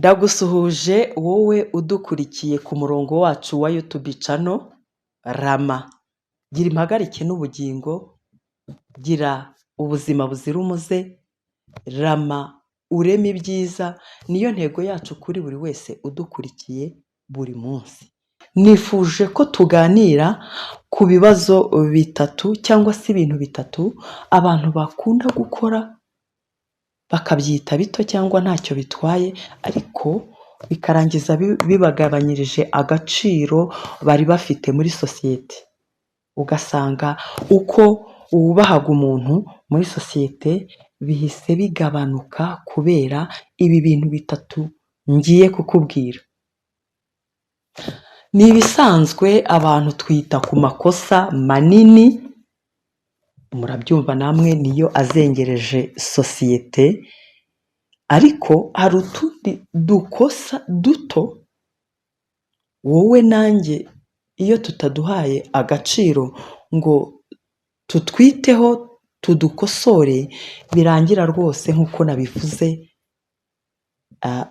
Ndagusuhuje wowe udukurikiye ku murongo wacu wa YouTube channel Rama. Gira impagarike n'ubugingo, gira ubuzima buzira umuze, Rama ureme ibyiza, niyo ntego yacu kuri buri wese udukurikiye buri munsi. Nifuje ko tuganira ku bibazo bitatu cyangwa se ibintu bitatu abantu bakunda gukora bakabyita bito cyangwa ntacyo bitwaye, ariko bikarangiza bibagabanyirije agaciro bari bafite muri sosiyete. Ugasanga uko wubahaga umuntu muri sosiyete bihise bigabanuka kubera ibi bintu bitatu ngiye kukubwira. Ni ibisanzwe abantu twita ku makosa manini, murabyumva namwe, niyo azengereje sosiyete, ariko hari utundi dukosa duto wowe nanjye iyo tutaduhaye agaciro ngo tutwiteho tudukosore birangira rwose nk'uko nabivuze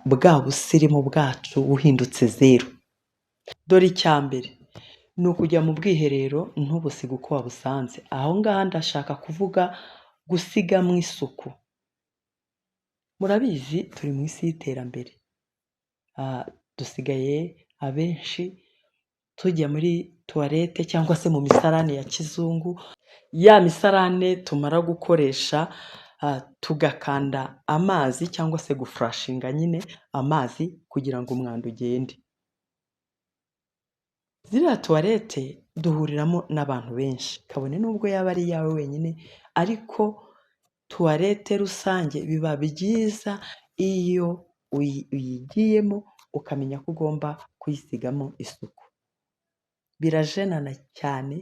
bwa busirimu bwacu buhindutse zeru. Dore icya mbere ni ukujya mu bwiherero ntubusige uko wabusanze. Aho ngaha ndashaka kuvuga gusigamo isuku. Murabizi turi mu isi y'iterambere, dusigaye abenshi tujya muri tuwarete cyangwa se mu misarane ya kizungu, ya misarane tumara gukoresha tugakanda amazi cyangwa se gufurashinga nyine amazi kugira ngo umwanda ugende. Ziriya tuwarete duhuriramo n'abantu benshi, kabone n'ubwo yaba ari iyawe wenyine, ariko tuwarete rusange biba byiza iyo uyigiyemo ukamenya ko ugomba kuyisigamo isuku. Birajenana cyane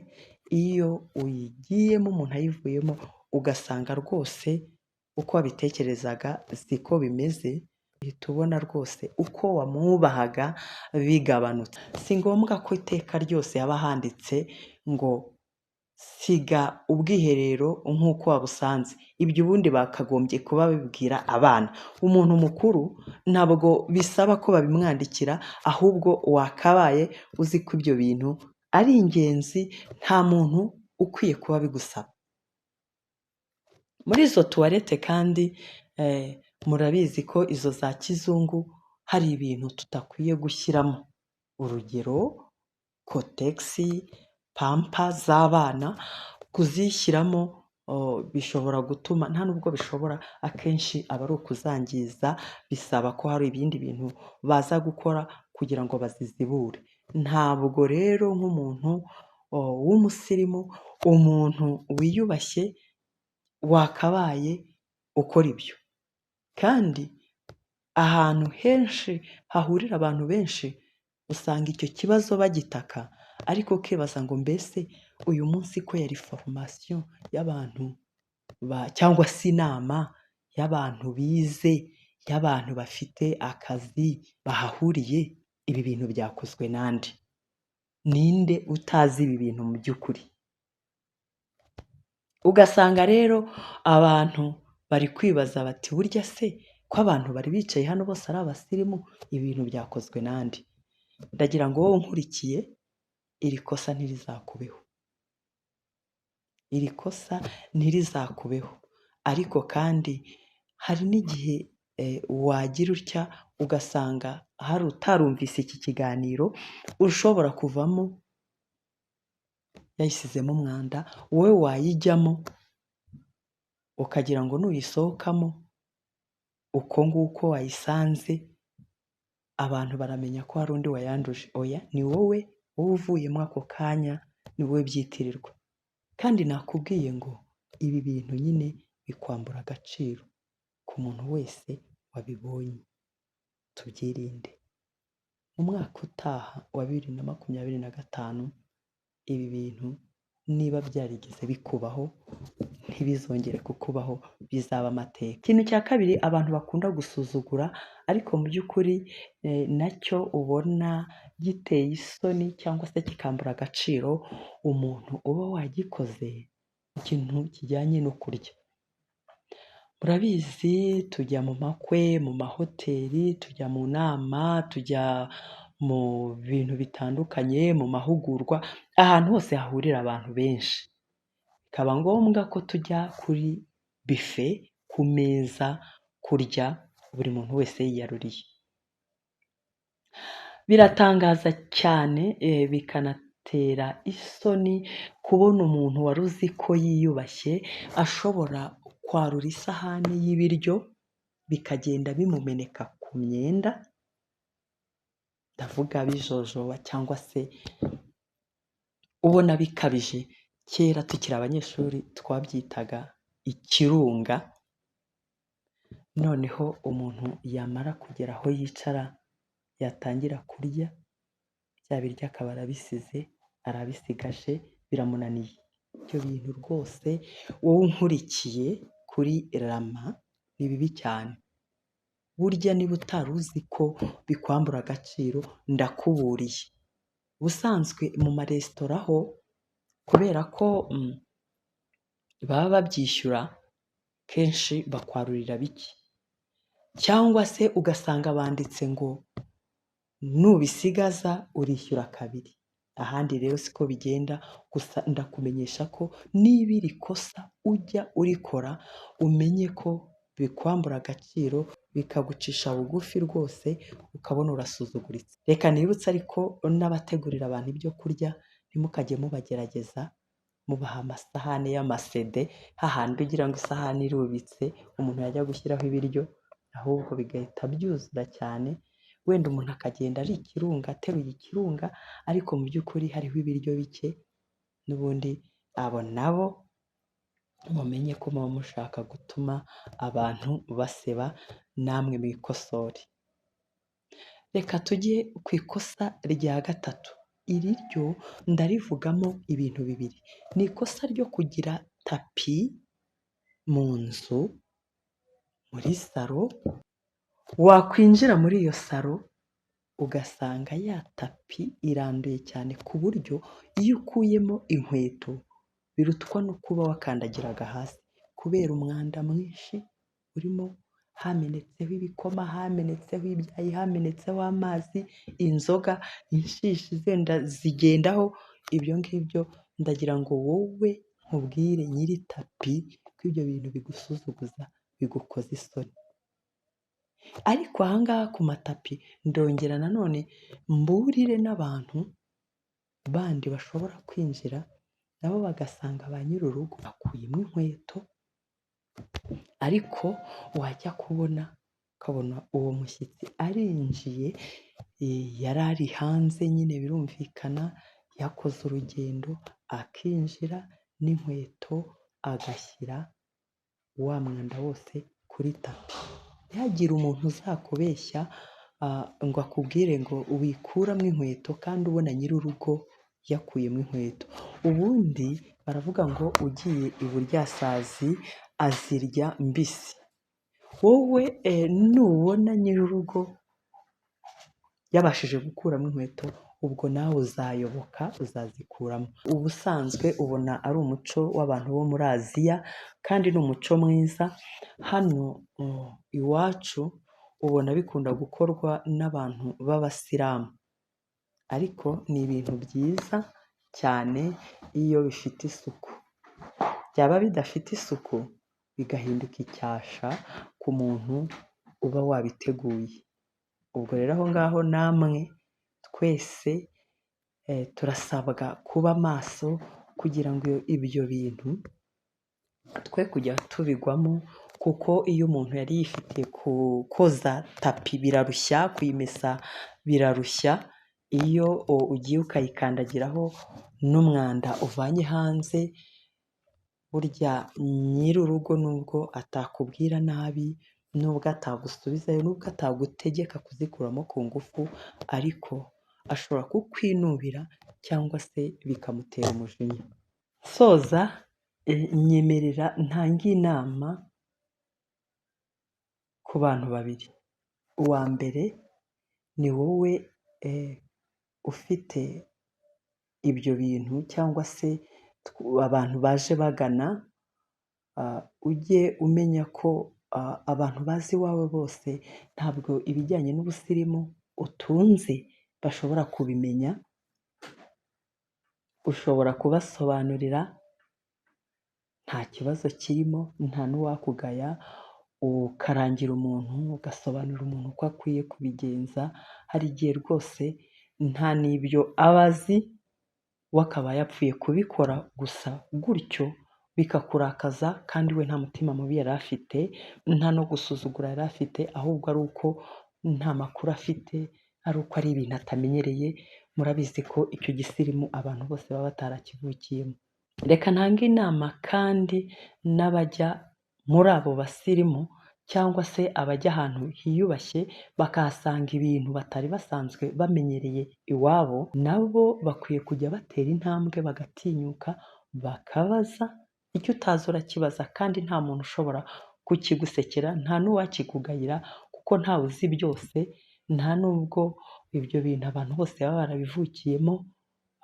iyo uyigiyemo umuntu ayivuyemo ugasanga rwose uko wabitekerezaga siko bimeze, uhita ubona rwose uko wamwubahaga bigabanutse. Si ngombwa ko iteka ryose haba handitse ngo siga ubwiherero nk'uko wabusanze. Ibyo ubundi bakagombye kuba babibwira abana. Umuntu mukuru ntabwo bisaba ko babimwandikira, ahubwo wakabaye uzi ko ibyo bintu ari ingenzi, nta muntu ukwiye kuba bigusaba. Muri izo tuwarete kandi murabizi ko izo za kizungu hari ibintu tutakwiye gushyiramo. Urugero kotegisi, pampa z'abana, kuzishyiramo bishobora gutuma, nta nubwo bishobora, akenshi aba ari ukuzangiza, bisaba ko hari ibindi bintu baza gukora kugira ngo bazizibure. Ntabwo rero nk'umuntu w'umusirimu, umuntu wiyubashye, wakabaye ukora ibyo. Kandi ahantu henshi hahurira abantu benshi usanga icyo kibazo bagitaka, ariko ukibaza ngo mbese uyu munsi ko yari foromasiyo y'abantu cyangwa se inama y'abantu bize, y'abantu bafite akazi bahahuriye, ibi bintu byakozwe n'andi? Ninde utazi ibi bintu mu by'ukuri? Ugasanga rero abantu bari kwibaza bati burya se ko abantu bari bicaye hano bose ari abasirimu, ibi bintu byakozwe n'andi? Ndagira ngo wowe unkurikiye, iri kosa ntirizakubeho, iri kosa ntirizakubeho. Ariko kandi hari n'igihe wagira utya ugasanga hari utarumvise iki kiganiro, ushobora kuvamo yayisizemo umwanda, wowe wayijyamo ukagira ngo nuyisohokamo uko nguko wayisanze abantu baramenya ko hari undi wayanduje. Oya, ni wowe uvuyemo ako kanya, ni wowe byitirirwa. Kandi nakubwiye ngo ibi bintu nyine bikwambura agaciro ku muntu wese wabibonye. Tubyirinde. Mu mwaka utaha wa 2025 ibi bintu niba byarigeze bikubaho ntibizongere kukubaho, bizaba amateka. Ikintu cya kabiri abantu bakunda gusuzugura, ariko mu by'ukuri nacyo ubona giteye isoni cyangwa se kikambura agaciro umuntu uba wagikoze, ikintu kijyanye no kurya. murabizi tujya mu makwe, mu mahoteli, tujya mu nama, tujya mu bintu bitandukanye, mu mahugurwa, ahantu hose hahurira abantu benshi. Bikaba ngombwa ko tujya kuri bife, ku meza kurya, buri muntu wese yiyaruriye. Biratangaza cyane bikanatera isoni kubona umuntu wari uzi ko yiyubashye ashobora kwarura isahani y'ibiryo bikagenda bimumeneka ku myenda, ndavuga bijojoba cyangwa se ubona bikabije. Kera tukiri abanyeshuri twabyitaga ikirunga, noneho umuntu yamara kugera aho yicara yatangira kurya bya biryo akaba arabisigaje biramunaniye. Ibyo bintu rwose wowe unkurikiye kuri rama ni bibi cyane. Burya niba utari uzi ko bikwambura agaciro ndakuburiye. Ubusanzwe mu maresitora ho kubera ko baba babyishyura kenshi bakwarurira bike, cyangwa se ugasanga banditse ngo nubisigaza urishyura kabiri. Ahandi rero siko bigenda, gusa ndakumenyesha ko niba iri kosa ujya urikora umenye ko bikwambura agaciro bikagucisha bugufi rwose ukabona urasuzuguritse. Reka nibutse ariko n'abategurira abantu ibyo kurya ntimukajye mubagerageza mubaha amasahani y'amasede, hahandi ugira ngo isahani irubitse umuntu yajya gushyiraho ibiryo ahubwo bigahita byuzura cyane, wenda umuntu akagenda ari ikirunga, ateruye ikirunga ariko mu by'ukuri hariho ibiryo bike. N'ubundi abo nabo mumenye ko muba mushaka gutuma abantu baseba, namwe mwikosore. Reka tujye ku ikosa rya gatatu. Iri ryo ndarivugamo ibintu bibiri. Ni ikosa ryo kugira tapi mu nzu, muri salo, wakwinjira muri iyo salo ugasanga ya tapi iranduye cyane ku buryo iyo ukuyemo inkweto birutwa no kuba wakandagiraga hasi, kubera umwanda mwinshi urimo, hamenetseho ibikoma, hamenetseho ibyayi, hamenetseho amazi, inzoga, inshishi zenda zigendaho. Ibyo ngibyo ndagira ngo wowe nkubwire nyiri tapi ko ibyo bintu bigusuzuguza, bigukoza isoni. Ariko ahangaha ku matapi ndongera nanone mburire n'abantu bandi bashobora kwinjira nabo bagasanga ba nyir'urugo bakuyemo inkweto, ariko wajya ukabona uwo mushyitsi arinjiye, yari ari hanze nyine birumvikana, yakoze urugendo akinjira n'inkweto agashyira wa mwanda wose kuri tapi. Ntihagire umuntu uzakubeshya ngo akubwire ngo wikuramo inkweto kandi ubona nyir'urugo yakuyemo inkweto. Ubundi baravuga ngo ugiye iburyasazi azirya mbisi. Wowe nubona nyir'urugo yabashije gukuramo inkweto, ubwo nawe uzayoboka uzazikuramo. Ubusanzwe ubona ari umuco w'abantu bo muri Aziya kandi ni umuco mwiza. Hano iwacu ubona bikunda gukorwa n'abantu b'abasilamu, ariko ni ibintu byiza cyane iyo bifite isuku. Byaba bidafite isuku bigahinduka icyasha ku muntu uba wabiteguye. Ubwo rero aho ngaho namwe twese turasabwa kuba maso kugira ngo ibyo bintu twe kujya tubigwamo, kuko iyo umuntu yari yifitiye koza tapi birarushya, kuyimesa birarushya. Iyo ugiye ukayikandagiraho n'umwanda uvanye hanze, burya nyir'urugo nubwo atakubwira nabi, nubwo atagusubizayo, nubwo atagutegeka kuzikuramo ku ngufu, ariko ashobora kukwinubira cyangwa se bikamutera umujinya. Soza nyemerera ntange inama ku bantu babiri. Uwa mbere ni wowe ufite ibyo bintu cyangwa se abantu baje bagana ujye umenya ko abantu bazi iwawe bose ntabwo ibijyanye n'ubusirimu utunze bashobora kubimenya, ushobora kubasobanurira nta kibazo kirimo, nta n'uwakugaya, ukarangira umuntu, ugasobanurira umuntu uko akwiye kubigenza, hari igihe rwose nta n'ibyo aba azi we akaba yapfuye kubikora gusa gutyo bikakurakaza kandi we nta mutima mubi yari afite, nta no gusuzugura yari afite, ahubwo ari uko nta makuru afite, ari uko ari ibintu atamenyereye. Murabizi ko icyo gisirimu abantu bose baba batarakivukiyemo. Reka ntange inama kandi n'abajya muri abo basirimu cyangwa se abajya ahantu hiyubashye bakahasanga ibintu batari basanzwe bamenyereye iwabo, nabo bakwiye kujya batera intambwe bagatinyuka bakabaza, icyo utazi urakibaza kandi nta muntu ushobora kukigusekera, nta n'uwakikugayira kuko ntawe uzi byose, nta n'ubwo ibyo bintu abantu bose baba barabivukiyemo.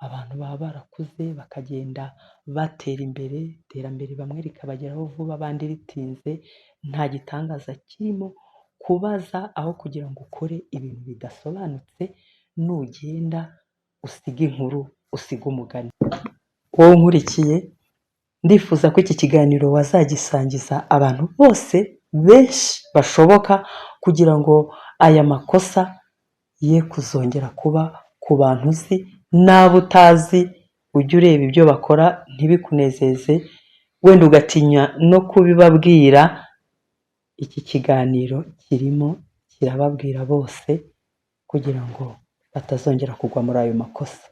Abantu baba barakuze bakagenda batera imbere, iterambere bamwe rikabageraho vuba abandi ritinze, nta gitangaza kirimo kubaza aho kugira ngo ukore ibintu bidasobanutse, nugenda usiga inkuru, usiga umugani. Wowe unkurikiye, ndifuza ko iki kiganiro wazagisangiza abantu bose benshi bashoboka kugira ngo aya makosa ye kuzongera kuba ku bantu uzi n'abo utazi. Ujye ureba ibyo bakora ntibikunezeze, wenda ugatinya no kubibabwira. Iki kiganiro kirimo kirababwira bose kugira ngo batazongera kugwa muri ayo makosa.